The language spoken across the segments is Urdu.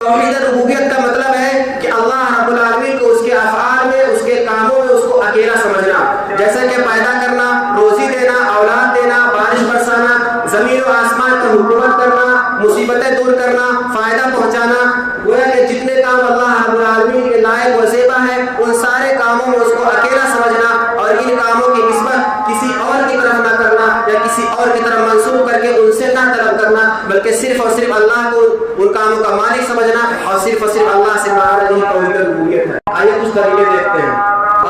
توحید ربوبیت کا مطلب ہے کہ اللہ رب العالمین کو اس کے افعال میں، اس کے کاموں میں اس کو اکیلا سمجھنا، جیسا کہ پیدا کرنا، روزی دینا، اولاد دینا، بارش برسانا، زمین و آسمان پر حکومت کرنا، مصیبتیں دور کرنا، فائدہ پہنچانا، گویا کہ جتنے کام اللہ رب العالمین کے لائق وظیفہ ہے ان سارے کاموں میں اس کو اکیلا سمجھنا، اور ان کاموں کی نسبت کسی اور کی طرف نہ کرنا یا کسی اور کی طرف منسوب کر کے ان سے نہ طلب کرنا، بلکہ صرف اور صرف اللہ کو ان کاموں کا مالک سمجھنا اور صرف اللہ سے مانگنا، یہی توحید ربوبیت ہے۔ آئیے کچھ طریقے دیکھتے ہیں۔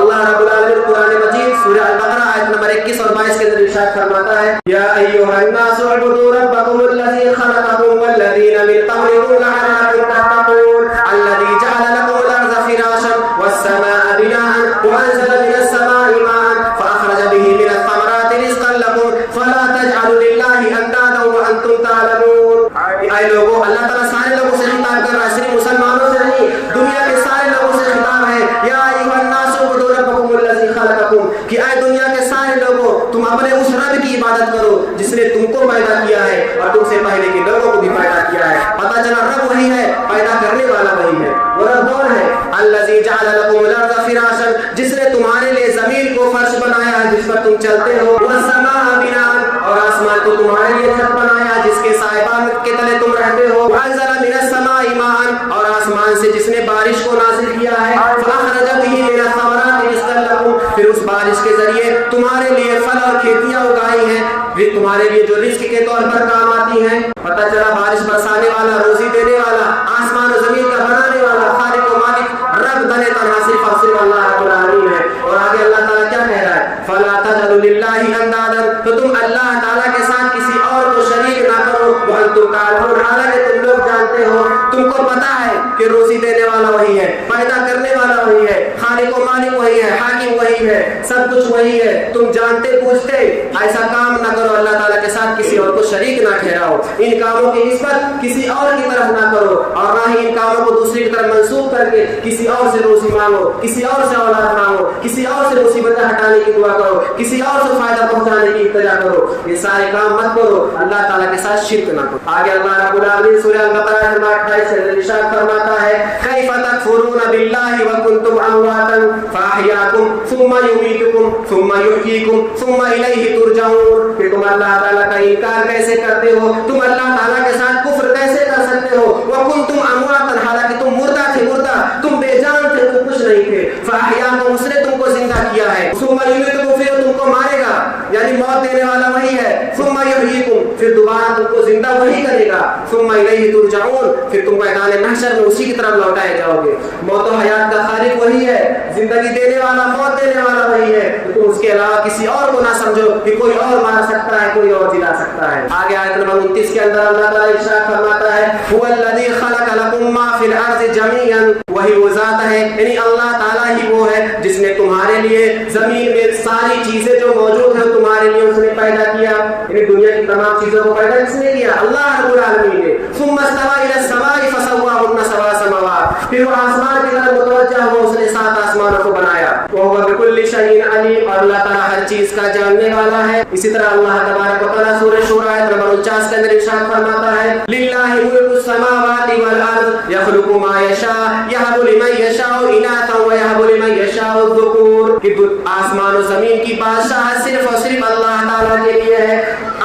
اللہ رب العالمین قرآن مجید سورہ البقرہ آیت نمبر 21 اور 22 کے اندر ارشاد فرماتا ہے، یا ایھا الناس اعبدوا ربکم الذی خلقکم والذین من قبلکم لعلکم تتقون الذی جعل لکم الارض فراشا والسماء بناء وانزل من السماء ماء فاخرج به من الثمرات رزقا لکم فلا تجعلوا للہ اندادا وانتم تعلمون۔ اے لوگوں، اللہ تعالیٰ سارے لوگوں سے خطاب کر رہا ہے، صرف مسلمانوں سے نہیں، دنیا کے سارے لوگوں سے خطاب ہے، یا ایھا الناس اعبدوا ربکم الذی خلقکم، کہ اے دنیا کے سارے لوگوں تم اپنے اس رب کی عبادت کرو جس نے تم کو پیدا کیا ہے اور تم سے پہلے کے لوگوں کو بھی پیدا کیا ہے۔ پتہ چلا رب وہی ہے، پیدا کرنے والا وہی ہے۔ وہ رب کون ہے؟ الذی جعل لکم الارض فراشا، جس نے تمہارے لیے زمین کو فرش بنایا ہے جس پر تم چلتے ہو، والسماء بناء، اور آسمان کو تمہارے لیے چھت بنایا جس کے سائبان کے تلے تم رہتے ہو، وانزل من السماء ماء، اور آسمان سے جس نے بارش کو نازل کیا ہے، فاخرج به من الثمرات رزقا لکم، پھر اس بارش کے ذریعے تمہارے لیے پھل اور کھیتیاں اگائی ہیں، پھر تمہارے لیے جو رزق کے طور پر کام آتی ہیں۔ پتہ چلا بارش برسانے والا، روزی دینے والا، آسمان و زمین کا بنانے والا، خالق و مالک رب تنہا صرف اور صرف اللہ رب العالمین ہے۔ اور آگے اللہ تعالیٰ کیا کہہ رہا ہے؟ فلا تجعلوا للہ اندادا، تو تم اللہ تعالیٰ کے ساتھ کسی اور کو شریک نہ کرو، وانتم تعلمون، حالانکہ تم لوگ جانتے ہو، تم کو پتہ ہے کہ روزی دینے والا وہی ہے، پیدا کرنے والا وہی ہے، خالق و مالک وہی ہے، حاکم وہی ہے، سب کچھ وہی ہے، تم جانتے پوچھتے ایسا کام نہ کرو، اللہ تعالیٰ کے ساتھ کسی اور کو شریک نہ ٹھہراؤ، ان کاموں کی نسبت کسی اور کی طرف نہ کرو، اور نہ ہی ان کاموں کو دوسری کی طرف منسوب کر کے کسی اور سے روزی مانگو، کسی اور سے اولاد مانگو، کسی اور سے مصیبتیں ہٹانے کی دعا کرو، کسی اور سے فائدہ پہنچانے کی التجا کرو، یہ سارے کام مت کرو، اللہ تعالیٰ کے ساتھ شرک نہ کرو۔ آگے اللہ رب العالمین سورہ البقرہ 28 سے ارشاد فرماتا ہے، کیف تکفرون باللہ وکنتم امواتا فاحیاکم ثم یمیتکم ثم یحییکم ثم الیہ ترجعون، کہ تم اللہ تعالیٰ کا انکار کیسے کرتے ہو، تم اللہ تعالیٰ کے ساتھ کفر کیسے کر سکتے ہو، وکنتم امواتا، حالانکہ تم مردہ تھے، مردہ تم بے جان تھے، تم کچھ نہیں تھے، فاحیاکم، اس نے تم کو زندہ کیا ہے، ثم یمیتکم، پھر تم کو مارے گا، یعنی موت دینے والا وہی ہے، ثم یحییکم، پھر دوبارہ تم کو زندہ وہی کرے گا، ثم الیہ ترجعون، پھر تم کو میدان محشر میں اسی کی طرف لوٹائے جاؤ گے۔ موت و حیات کا خالق وہی ہے، زندگی دینے والا، موت دینے والا وہی ہے، تو تم اس کے علاوہ کسی اور کو نہ سمجھو کہ کوئی اور مار سکتا ہے، کوئی اور جلا سکتا ہے۔ آگے آیت نمبر 29 کے اندر اللہ تعالیٰ ارشاد فرماتا ہے، هو الذی خلق لکم ما فی الارض جمیعا، وہی وہ ذات ہے، یعنی اللہ تعالیٰ ہی وہ ہے جس نے تمہارے لیے زمین میں ساری چیزیں جو موجود ہیں تمہارے لیے اس نے پیدا کیا، یعنی دنیا کی تمام چیزوں کو پیدا کس نے کیا؟ اللہ رب العالمین نے۔ ثم استوى الى السماء فسواهن سبع سماوات، پھر وہ آسمان کی طرف متوجہ ہوا، اس نے 7 آسمانوں کو بنایا، وهو بكل شيء عليم، اور اللہ تعالیٰ ہر چیز کا جاننے والا ہے۔ اسی طرح اللہ تبارک و تعالیٰ سورہ شورى آیت نمبر 49 کے اندر ارشاد فرماتا ہے، للہ ملک السماوات والارض یخلق ما یشاء یهب لمن یشاء اناثا ویهب لمن یشاء الذکور، کہ آسمان و زمین کی بادشاہ صرف اور صرف اللہ تعالیٰ کے لیے ہے،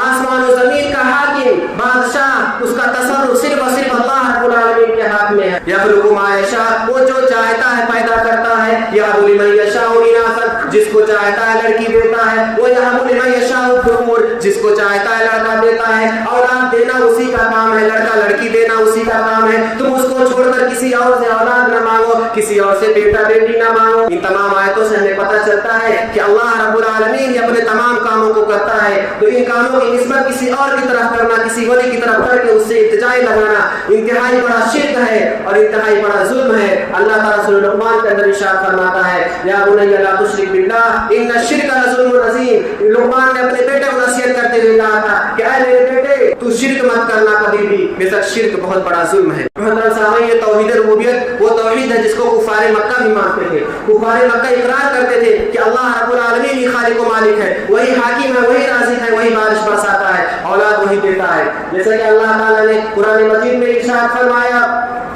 آسمان و زمین کا حاکم بادشاہ، اس کا تصرف صرف اور صرف اللہ رب العالمین کے ہاتھ میں ہے۔ یخلق ما یشاء، وہ جو چاہتا ہے پیدا کرتا ہے، یهب لمن یشاء اناثا، جس کو چاہتا ہے لڑکی دیتا ہے، وہ یهب لمن یشاء الذکور، جس کو چاہتا ہے لڑکا دیتا ہے، اولاد دینا اسی کا کام ہے، لڑکا لڑکی دینا اسی کا کام ہے، تم اس کو چھوڑ کر کسی اور سے اولاد نہ مانگو، کسی اور سے بیٹا بیٹی نہ مانگو۔ ان تمام آیتوں سے ہمیں پتہ چلتا ہے کہ اللہ رب العالمین ہی اپنے تمام کاموں کو کرتا ہے، تو ان کاموں کی نسبت کسی اور کی طرف کرنا، کسی ولی کی طرف کر کے اس سے التجائے لگانا انتہائی بڑا شرک ہے اور انتہائی بڑا ظلم ہے۔ اللہ تعالیٰ سورہ لقمان کے اندر ارشاد فرماتا ہے، یا بنی لا تشرک باللہ ان الشرک لظلم عظیم، لقمان نے اپنے بیٹے کو نصیحت کرتے ہوئے کہا تھا کہ اے میرے بیٹے تو شرک مت کرنا کبھی بھی، بے شک شرک بہت بڑا ظلم ہے۔ محترم سامعین، یہ توحید ربوبیت وہ توحید ہے جس کو کفار مکہ بھی مانتے تھے۔ کفار مکہ اقرار کرتے تھے کہ اللہ رب العالمین ہی خالق و مالک ہے، وہی حاکم ہے، وہی رازق ہے، وہی بارش برساتا ہے، اولاد وہی دیتا ہے، جیسا کہ اللہ تعالیٰ نے قرآن مجید میں ارشاد فرمایا،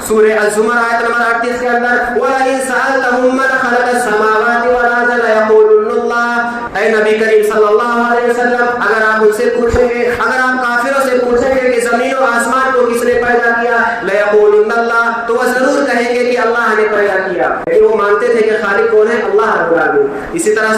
سورہ الزمر آیت نمبر 38 کے اندر وَلَئِن سَأَلْتَهُم مَّنْ خَلَقَ السَّمَاوَاتِ وَالْأَرْضَ لَيَقُولُنَّ اللَّهُ۔ اے نبی کریم صلی اللہ علیہ وسلم، اگر آپ ان سے پوچھیں گے، اگر آپ کافروں سے پوچھیں گے کہ زمین و آسمان کو کس نے پیدا کیا، لَيَقُولُنَّ اللَّهُ، تو وہ ضرور کہیں گے کہ اللہ نے پیدا کیا، لیکن وہ مانتے تھے کہ خالق کون ہے؟ اللہ رب العالمین۔ اسی طرح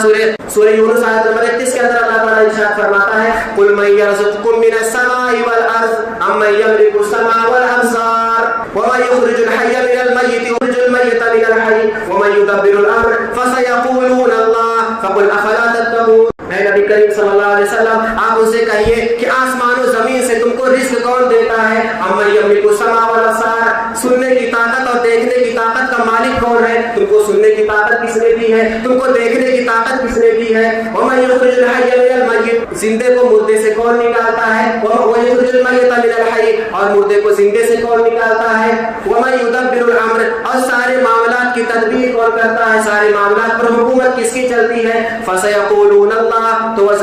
سورہ یونس آیت نمبر 31 کے اندر اللہ تعالیٰ ارشاد فرماتا ہے قُلْ مَن يَرْزُقُكُم مِّنَ السَّمَاءِ وَالْأَرْضِ أَمَّن يَمْلِكُ السَّمْعَ وَالْأَبْصَارَ وَمَن يُخْرِجُ الْحَيَّ مِنَ الْمَيِّتِ وَيُخْرِجُ الْمَيِّتَ مِنَ الْحَيِّ وَمَن يُدَبِّرُ الْأَمْرَ فَسَيَقُولُونَ اللَّهُ فَقُلْ أَفَلَا تَتَّقُونَ۔ اے نبی کریم صلی اللہ علیہ وسلم، آپ ان سے کہیے کہ آسمان و زمین سے تم کو رزق کون دیتا ہے؟ أَمَّن يَمْلِكُ السَّمْعَ وَالْأَبْصَارَ، سننے کی طاقت اور دیکھنے کی طاقت کا مالک کون ہے؟ تم کو سننے کی طاقت کس نے دی ہے؟ تم کو دیکھنے کی طاقت کس نے دی ہے؟ وَمَن يُخْرِجُ الْحَيَّ مِنَ الْمَيِّتِ، زندے کو مردے سے کون نکالتا ہے؟ وَيُخْرِجُ الْمَيِّتَ مِنَ الْحَيِّ، اور مردے کو زندے سے کون نکالتا ہے؟ وَمَن يُدَبِّرُ الْأَمْرَ، اور سارے معاملات کی تدبیر کون کرتا ہے؟ سارے معاملات پر حکومت کس کی چلتی ہے؟ فَسَيَقُولُونَ اللَّهُ، تو وہ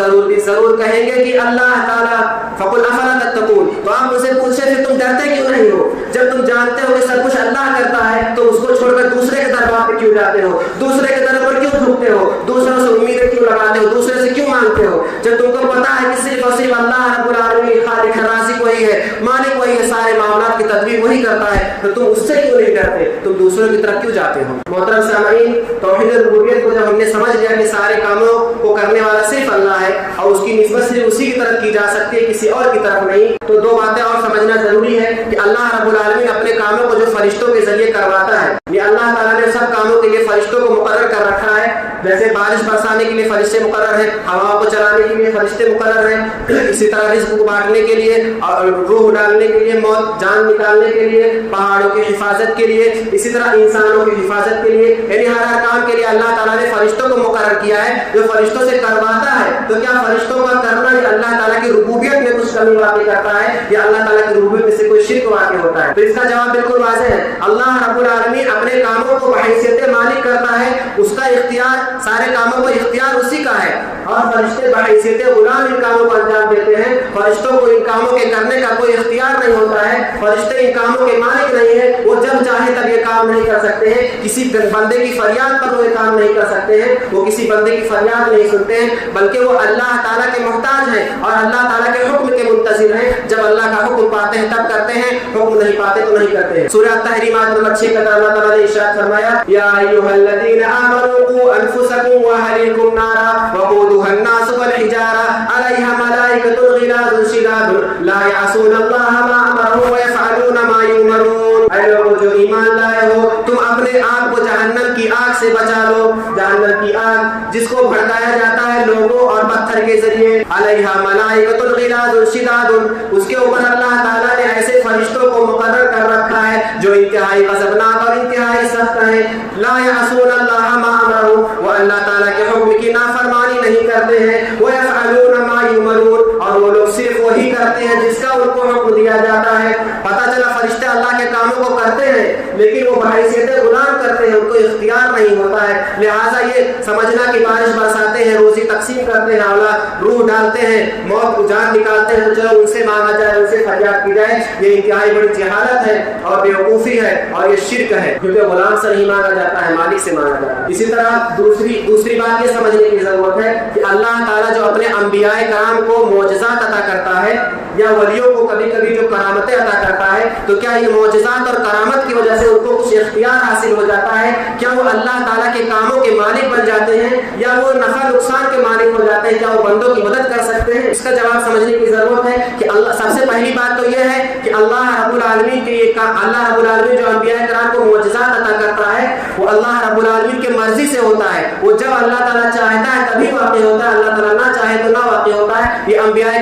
ضرور کہیں گے کہ اللہ تعالیٰ۔ فَقُلْ أَفَلَا تَتَّقُونَ، تو آپ اسے پوچھیں کہ تم ڈرتے کیوں نہیں ہو؟ جب تم جانتے ہو کہ سب کچھ اللہ کرتا ہے تو اس کو چھوڑ کر دوسرے کے دربار پہ کیوں جاتے ہو؟ دوسرے کے در پر کیوں جھکتے ہو؟ دوسروں سے امیدیں کیوں لگاتے ہو؟ دوسرے سے کیوں مانگتے ہو؟ جب تم کو پتا ہے کہ صرف اور صرف اللہ رب العالمین خالق رازق وہی ہے، مالک وہی ہے، سارے معاملات کی تدبیر وہی کرتا ہے، تو تم اس سے کیوں نہیں ڈرتے؟ تم دوسروں کی طرف کیوں جاتے ہو؟ محترم سامعین، توحید ربوبیت کو جب ہم نے سمجھ لیا کہ سارے کاموں کو کرنے والا صرف اللہ ہے اور اس کی نسبت صرف اسی کی طرف کی جا سکتی ہے، کسی اور کی طرف نہیں، تو دو باتیں اور سمجھنا ضروری ہے کہ اللہ رب العالمین اپنے کاموں کو جو فرشتوں کے ذریعے کرواتا ہے، یہ اللہ تعالیٰ نے سب کاموں کے لیے فرشتوں کو مقرر کر رکھا ہے۔ جیسے بارش برسانے کے لیے فرشتے مقرر ہیں، ہوا کو چلانے کے لیے فرشتے مقرر ہیں، اسی طرح رزق کو بانٹنے کے لیے اور روح ڈالنے کے لیے، موت جان نکالنے کے لیے، پہاڑوں کی حفاظت کے لیے، اسی طرح انسانوں کی حفاظت کے لیے، یعنی ہر کام کے لیے اللہ تعالیٰ نے فرشتوں کو مقرر کیا ہے جو فرشتوں سے کرواتا ہے۔ تو کیا فرشتوں کا کرنا یہ اللہ تعالیٰ کی ربوبیت میں کچھ کمی واقع کرتا ہے یا اللہ تعالیٰ کی ربوبیت میں سے کوئی شرک واقع ہوتا ہے؟ تو اس کا جواب بالکل واضح ہے، اللہ رب العالمین اپنے کاموں کو بحیثیت مالک کرتا ہے، اس کا اختیار، سارے کاموں کو اختیار اسی کا ہے، اور فرشتے بحیثیت غلام ان کاموں کو انجام دیتے ہیں۔ فرشتوں کو ان کاموں کے کرنے کا کوئی اختیار نہیں ہوتا ہے، فرشتے ان کاموں کے مالک نہیں ہیں، وہ جب چاہے تب یہ کام نہیں کر سکتے ہیں، کسی بندے کی فریاد پر وہ یہ کام نہیں کر سکتے ہیں، وہ کسی بندے کی فریاد نہیں سنتے ہیں، بلکہ وہ اللہ تعالیٰ کے محتاج ہیں اور اللہ تعالیٰ کے حکم کے منتظر ہیں۔ جب اللہ کا حکم پاتے ہیں تب کرتے ہیں، حکم نہیں پاتے تو نہیں کرتے ہیں۔ سورہ التحریم آیت نمبر 6 کا اللہ تعالیٰ نے ارشاد فرمایا یا ایھا الذین آمنوا قوا انفسکم واہلیکم نارا وقودها الناس والحجارہ علیہا ملائکۃ غلاظ شداد لا یعصون اللہ ما امرهم ویفعلون ما یؤمرون۔ اے لوگوں جو ایمان لائے ہو، تم اپنے آپ کو جہنم کی آگ سے بچا لو، جہنم کی آگ جس کو بھڑکایا جاتا ہے لوگوں اور پتھر کے ذریعے، علیہا ملائکۃ غلاظ شداد، اس کے اوپر اللہ تعالیٰ نے ایسے فرشتوں کو مقرر کر رکھا ہے جو انتہائی غضبناک اور انتہائی سخت ہیں۔ لا یعصون اللہ ما امرهم، وہ اللہ تعالیٰ کے حکم کی نافرمانی نہیں کرتے ہیں، ویفعلون ما یؤمرون، اور وہ لوگ صرف وہی کرتے ہیں جس کا ان کو حکم دیا جاتا ہے۔ پتہ چلا فرشتے اللہ کے کاموں کو کرتے ہیں لیکن وہ بحیثیت غلام کرتے ہیں، ان کو اختیار نہیں ہوتا ہے۔ لہٰذا یہ سمجھنا کہ بارش برساتے ہیں، روزی تقسیم کرتے ہیں، اولاد روح ڈالتے ہیں، موت کو جان نکالتے ہیں، تو چلو ان سے مانگا جائے، ان سے فریاد کی جائے، یہ انتہائی بڑی جہالت ہے اور بیوقوفی ہے اور یہ شرک ہے، کیونکہ غلام سے نہیں مانگا جاتا ہے، مالک سے مانگا جاتا ہے۔ اسی طرح دوسری بات یہ سمجھنے کی ضرورت ہے کہ اللہ تعالیٰ جو اپنے انبیاء کرام کو معجزات عطا کرتا ہے یا ولیوں کو کبھی کبھی جو کرامتیں عطا کرتا ہے، تو کیا یہ معجزات اور کرامت کی وجہ سے ان کو کچھ اختیار حاصل ہو جاتا ہے؟ کیا وہ اللہ تعالیٰ کے کاموں کے مالک بن جاتے ہیں یا وہ نفع نقصان کے مالک ہو جاتے ہیں؟ کیا وہ بندوں کی مدد کر سکتے ہیں؟ اس کا جواب سمجھنے کی ضرورت ہے کہ اللہ، سب سے پہلی بات تو یہ ہے کہ اللہ رب العالمین کے یہ کام، اللہ رب العالمین جو انبیاء کرام کو معجزات عطا کرتا ہے وہ اللہ رب العالمین کے مرضی سے ہوتا ہے، وہ جب اللہ تعالیٰ چاہتا ہے تبھی واقع ہوتا ہے، اللہ تعالیٰ نہ چاہے تو نہ واقع ہوتا ہے۔ یہ انبیاء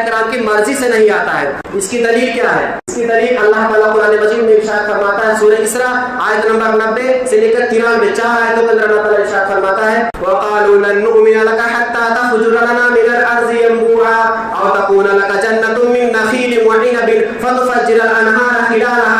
کرام کی مرضی سے نہیں آتا ہے۔ اس کی دلیل کیا ہے؟ اس کی دلیل اللہ تعالیٰ قرآن مجید میں ارشاد فرماتا ہے، سورہ اسراء آیت نمبر 90 سے لے کر 93، 4 آیتوں کے اندر اللہ تعالیٰ ارشاد فرماتا ہے وَقَالُوا لَن نُؤْمِنَ لَكَ حَتَّى تَفْجُرَ لَنَا مِنَ الْأَرْضِ يَنبُوعًا أَوْ تَكُونَ لَكَ جَنَّةٌ مِّن نَخِيلٍ وَعِنَبٍ فَتُفَجِّرَ الْأَنْهَارَ خِلَالَهَا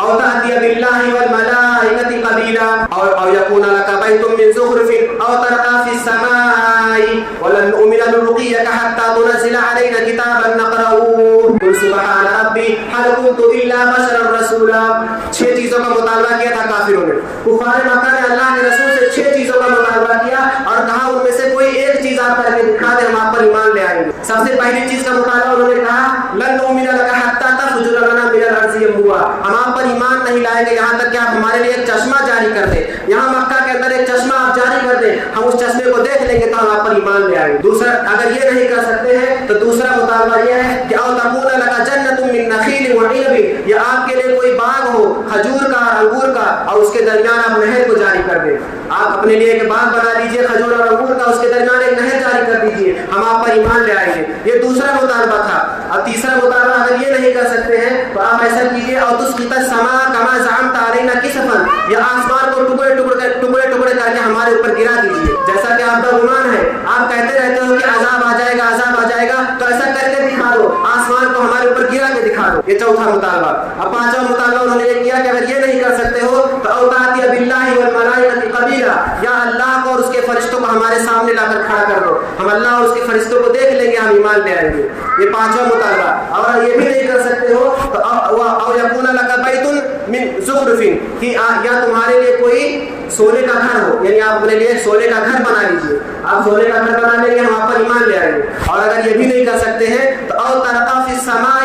أو تأتي بالله والملائكة قبيلا أو يكون لك بيت من زخرف أو ترقى في السماء ولن نؤمن لرقيك حتى تنزل علينا كتابا نقرأه قل سبحان ربي هل كنت إلا بشرا رسولا. 6 چیزوں کا مطالبہ کیا تھا کافروں نے. کفار مکہ نے اللہ کے رسول سے 6 چیزوں کا مطالبہ کیا اور کہا ان میں سے کوئی ایک چیز آپ کر کے دکھا دیں ہم آپ پر ایمان لے آئیں گے. سب سے پہلی چیز کا مطالبہ انہوں نے کہا لن نؤمن لك حتى تخرج لنا من الارض ينبوعا, ہم آپ پر ایمان نہیں لائیں گے یہاں تک کہ آپ ہمارے لیے ایک چشمہ جاری کر دیں. یہاں مکہ کے اندر ایک چشمہ آپ جاری کر دیں, ہم اس چشمے کو دیکھ لیں گے تو ہم آپ پر ایمان لے آئیں گے. دوسرا اگر یہ نہیں کر سکتے ہیں تو دوسرا مطالبہ یہ ہے کہ او تكون لك جنة من نخيل وعنب, یا آپ کے لیے کوئی باغ ہو کھجور کا اور انگور کا اور اس کے درمیان آپ نہر کو جاری کر دیں. آپ اپنے لیے ایک باغ بنا لیجئے کھجور اور انگور کا, اس کے درمیان ایک نہر جاری کر دیجئے, ہم آپ پر ایمان لے آئیں گے. یہ دوسرا مطالبہ تھا. اور تیسرا مطالبہ اگر یہ نہیں کر سکتے ہیں تو آپ ایسا کیجئے او تسقط السماء كما زعمت علينا كسفا, یا آسمان کو ٹکڑے ٹکڑے کر کے ہمارے اوپر گرا دیجئے. جیسا کہ آپ کا گمان ہے, آپ کہتے رہتے ہو کہ عذاب آ جائے گا عذاب آ جائے گا, تو ایسا کر کے دکھا دو, آسمان کو ہمارے اوپر گرا کے دکھا دو. یہ چوتھا مطالبہ. اب پانچواں مطالبہ انہوں نے یہ کیا کہ اگر یہ نہیں کر سکتے ہو تو او تأتی بالله والملائکۃ قبیلا, یا اللہ کو اور اس کے فرشتوں کو ہمارے سامنے لا کر کھڑا کر دو, ہم اللہ اور اس کے فرشتوں کو دیکھ لیں گے, ہم ایمان لے آئیں گے. یہ پانچواں مطالبہ. اور یہ بھی نہیں کر سکتے ہو تو او یکون لک بیت من زخرف, کہ یا تمہارے لیے کوئی سونے کا گھر ہو, یعنی آپ اپنے لیے سونے کا گھر بنا لیجیے. آپ سونے کا گھر بنا لیں گے, ہم آپ پر ایمان لے آئیں گے. اور اگر یہ بھی نہیں کر سکتے ہیں تو او ترقی فی السماء,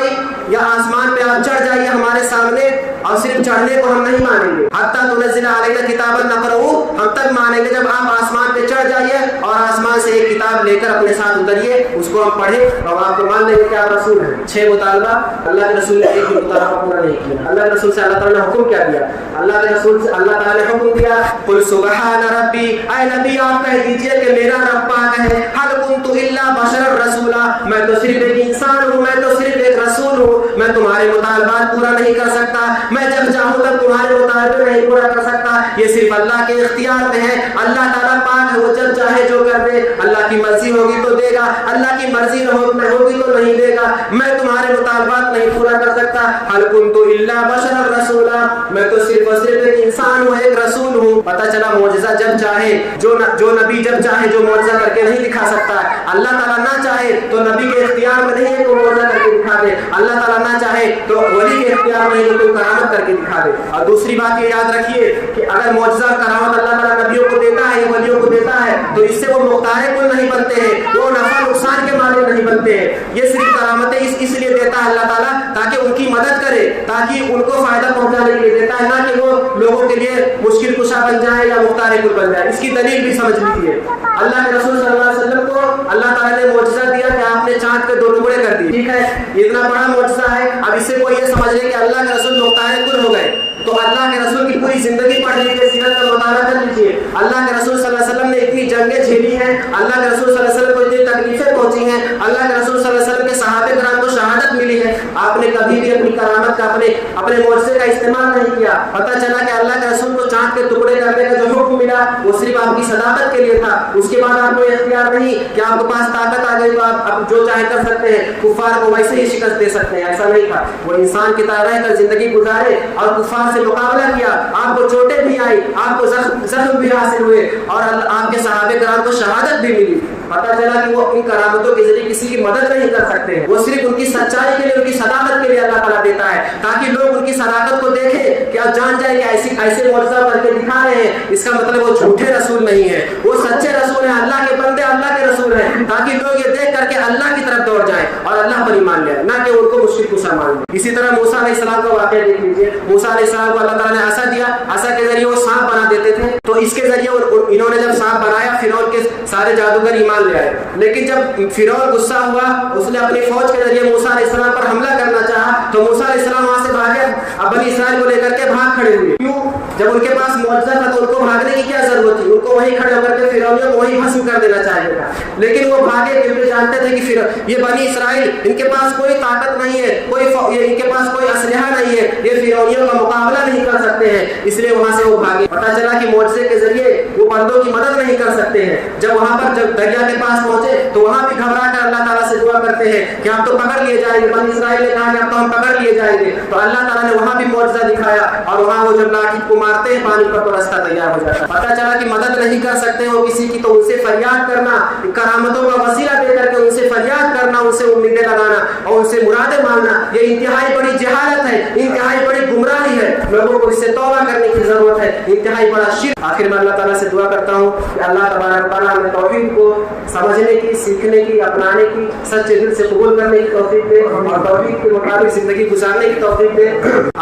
یا آسمان پہ آپ چڑھ جائیے ہمارے سامنے, اور صرف چڑھنے کو ہم نہیں مانیں گے. حتی تنزل علینا کتابا نقرأہ, ہم تب مانیں گے جب آپ آسمان پہ چڑھ جائیے اور آسمان سے ایک کتاب لے کر اپنے ساتھ اتریے, اس کو ہم پڑھیں اور آپ کو مان لیں گے کہ آپ رسول ہیں. 6 مطالبہ. اللہ کے رسول نے ایک بھی مطالبہ پورا نہیں کیا. اللہ کے رسول سے اللہ تعالیٰ نے حکم کیا دیا؟ اللہ کے رسول سے اللہ تعالیٰ نے حکم دیا قل سبحان ربی, اے نبی آپ کہہ دیجئے کہ میرا رب پاک ہے, هل كنت الا بشرا رسولا, میں تو صرف ایک انسان ہوں, میں تو صرف ایک رسول ہوں, میں تمہارے مطالبات پورا نہیں کر سکتا, میں جب چاہوں تب تمہارے مطالبے نہیں پورا کر سکتا. یہ صرف اللہ کے اختیار میں ہے. اللہ تعالیٰ پاک ہے, وہ جب چاہے جو کر دے. اللہ کی مرضی ہوگی تو دے گا, اللہ کی مرضی نہ ہوگی تو نہیں دے گا. میں تمہارے مطالبات نہیں پورا کر سکتا. هل كنت الا بشرا رسولا, میں تو صرف اور صرف ایک انسان ہوں, ایک رسول ہوں. پتہ چلا معجزہ جب چاہے, جو نبی جب چاہے جو معجزہ کر کے نہیں دکھا سکتا. اللہ تعالیٰ نہ چاہے تو نبی کے اختیار میں نہیں ہے کہ معجزہ کر کے دکھا دے. اللہ تعالیٰ نہ چاہے تو ولی کے اختیار میں نہیں ہے کہ کوئی کرامت کر کے دکھا دے. اور دوسری بات یہ یاد رکھیے کہ اگر معجزہ اور کرامت اللہ تعالیٰ نبیوں کو دیتا ہے, ولیوں کو دیتا ہے, تو اس سے وہ مختار کل نہیں بنتے ہیں, وہ نفع نقصان کے مالک نہیں بنتے ہیں. یہ صرف کرامتیں اس لیے دیتا ہے اللہ تعالیٰ تاکہ ان کی مدد کرے, تاکہ ان کو فائدہ پہنچانے کے لیے دیتا ہے, نہ کہ وہ لوگوں کے لیے مشکل کشا بن جائے یا مختار کل بن جائے. اس کی دلیل بھی سمجھ لیجیے. اللہ کے رسول صلی اللہ علیہ وسلم کو اللہ تعالیٰ نے معجزہ دیا کہ آپ نے چاند کے 2 ٹکڑے کر دیے. ٹھیک ہے, اتنا بڑا معجزہ ہے. اب اس سے کوئی یہ سمجھ لے کہ اللہ کے رسول مختار کل ہو گئے, تو اللہ کے رسول کی پوری زندگی پڑھ لیجیے, سیرت کا مطالعہ کر لیجیے. اللہ کے رسول صلی اللہ علیہ وسلم نے اتنی جنگیں جھیلی ہیں, اللہ کے رسول صلی اللہ علیہ وسلم کو اتنی تکلیفیں پہنچی ہیں, اللہ کے رسول صلی اللہ علیہ وسلم کے صحابہ کرام کو شہادت ملی ہے. آپ نے کبھی بھی اپنی کرامت کا اپنے معجزے کا استعمال نہیں کیا. پتہ چلا کہ اللہ کے رسول کو چاند کے ٹکڑے کرنے کا جو حکم ملا وہ صرف آپ کی صداقت کے لیے تھا. اس کے بعد آپ کو اختیار نہیں کہ آپ کے پاس طاقت آ گئی تو آپ جو چاہے کر سکتے ہیں, کفار کو ویسے ہی شکست دے سکتے ہیں. ایسا نہیں تھا. وہ انسان کی طرح رہ کر زندگی گزارے اور کفار سے مقابلہ کیا. آپ کو چوٹیں بھی آئی, آپ کو زخم بھی حاصل ہوئے, اور آپ کے صحابہ کرام کو شہادت بھی ملی. پتہ چلا کہ وہ ان کرامتوں کے ذریعے کسی کی مدد نہیں کر سکتے ہیں, وہ صرف ان کی سچائی کے لیے, ان کی صداقت کے لیے اللہ تعالیٰ دیتا ہے, تاکہ لوگ ان کی صداقت کو دیکھیں کہ آپ جان جائیں کہ ایسے معجزہ کر کے دکھا رہے ہیں, اس کا مطلب وہ جھوٹے رسول نہیں ہے, وہ سچے رسول ہیں, اللہ کے بندے, اللہ کے رسول ہیں, تاکہ لوگ یہ دیکھ کر کے اللہ کی طرف دوڑ جائیں اور اللہ پر ایمان لے آئیں, نہ کہ ان کو مشکل کشا مان لیں. اسی طرح موسیٰ علیہ السلام کا واقعہ دیکھ لیجیے. موسیٰ علیہ السلام کو اللہ تعالیٰ نے عصا دیا, عصا کے ذریعے وہ سانپ بنا دیتے تھے, تو اس کے ذریعے انہوں نے جب سانپ بنایا فرعون کے سارے جادوگر ایمان لے آئے. لیکن جب فرعون غصہ ہوا, اس نے اپنی فوج کے ذریعے موسیٰ علیہ السلام پر حملہ کرنا چاہا, تو موسیٰ علیہ السلام وہاں سے بھاگے, اب بنی اسرائیل کو لے کر کے بھاگ کھڑے ہوئے. کیوں؟ جب ان کے پاس معجزہ تھا تو ان کو بھاگنے کی کیا ضرورت تھی, ان کو وہیں کھڑے ہو کر کے فرعونیوں کو وہیں بھسم کر دینا چاہیے تھا. لیکن وہ بھاگے کیونکہ جانتے تھے کہ یہ بنی اسرائیل, ان کے پاس کوئی طاقت نہیں ہے, ان کے پاس کوئی اسلحہ نہیں ہے, یہ فرعونیوں کا مقابلہ نہیں کر سکتے ہیں, اس لیے وہاں سے وہ بھاگے. پتہ چلا کہ معجزے کے ذریعے وہ بندوں کی مدد نہیں کر سکتے ہیں. جب وہاں پر جب دریا کے پاس پہنچے تو وہاں بھی گھبرا کر اللہ تعالیٰ سے دعا کرتے ہیں کہ ہم تو پکڑ لیے جائیں گے. بنی اسرائیل نے کہا کہ اب تو ہم پکڑ لیے جائیں گے. تو اللہ تعالیٰ نے وہاں بھی معجزہ دکھایا اور وہاں وہ جب لاٹھی کو مارتے ہیں پانی پر تو راستہ تیار ہو جاتا ہے. پتہ چلا کہ مدد نہیں کر سکتے ہو کسی کی تو ان سے فریاد کرنا, کرامتوں کا وسیلہ دے کر کے ان سے فریاد کرنا, ان سے امیدیں لگانا اور ان سے مرادیں مانگنا, یہ انتہائی بڑی جہالت ہے, انتہائی بڑی گمراہی ہے. لوگوں کو اس سے توبہ کرنے کی ضرورت ہے, انتہائی بڑا شرک. آخر میں اللہ تعالیٰ سے دعا کرتا ہوں کہ اللہ تبارک و تعالیٰ ہمیں توحید کو سمجھنے کی, سیکھنے کی, اپنانے کی, سچے دل سے قبول کرنے کی توفیق دے اور توحید کے مطابق زندگی گزارنے کی توفیق دے.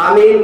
آمین.